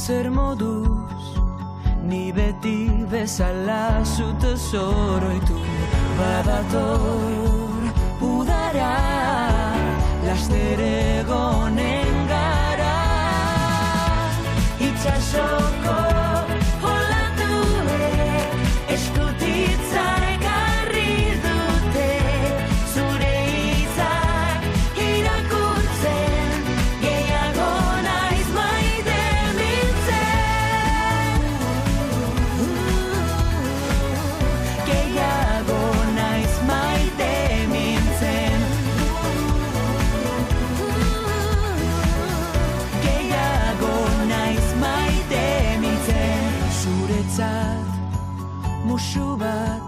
zer moduz, ni beti bezala zute zoroitu. Badator udara, laster egonen gara, itxasoko olatuek eskutitza ekarri dute, zure hitzak irakurtzen, gehiago naiz maite mintzen, gehiago naiz maite mintzen, gehiago naiz maite mintzen. Zuretzat musu bat,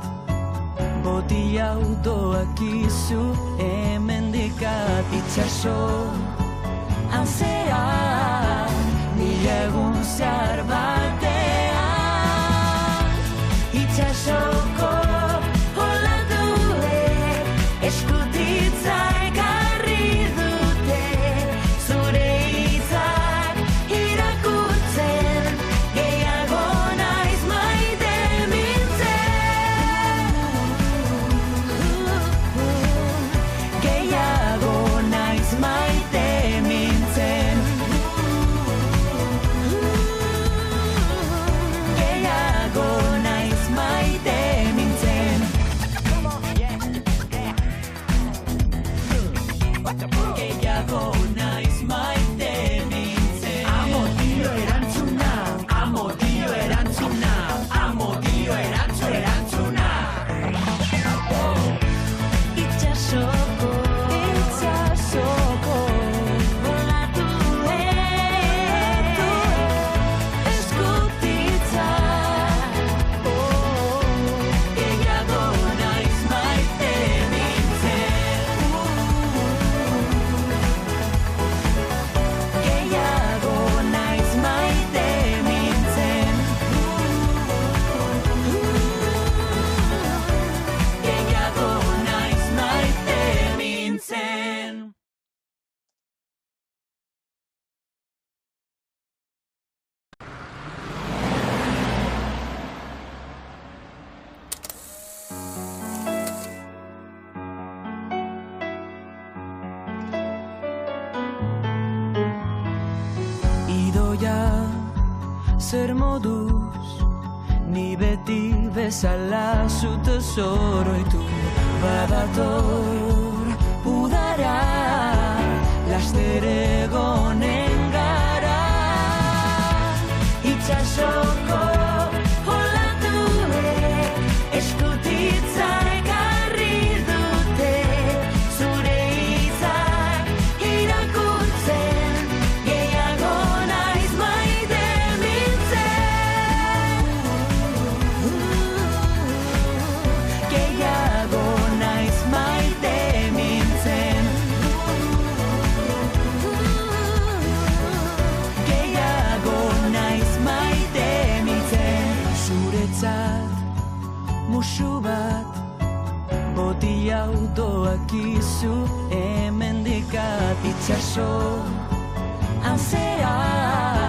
boti autoak izu hemendikat, itxaso antzean, mila egun zehar batean, itxasoko olatuek eskutitza ekarri dute, zure hitzak irakurtzen, gehiago naiz maite mintzen, gehiago naiz maite mintzen, gehiago naiz maite mintzen, gehiago naiz maite mintzen. Amodio erantzuna, amodio erantzuna, amodio erantzuna. Itxasoko olatuek eskutitza, gehiago naiz maite mintzen, gehiago naiz maite mintzen, gehiago naiz maite mintzen. Idoia zer moduz, ni beti bezala zute zoroitu. Badator udara, laster egonen gara, itxasoko olatuek eskutitza ekarri dute, zure hitzak irakurtzen, gehiago naiz maite mintzen, gehiago naiz maite mintzen, gehiago naiz maite mintzen. Zuretzat musu bat, boti autoak izu hemendikat, itxaso antzean,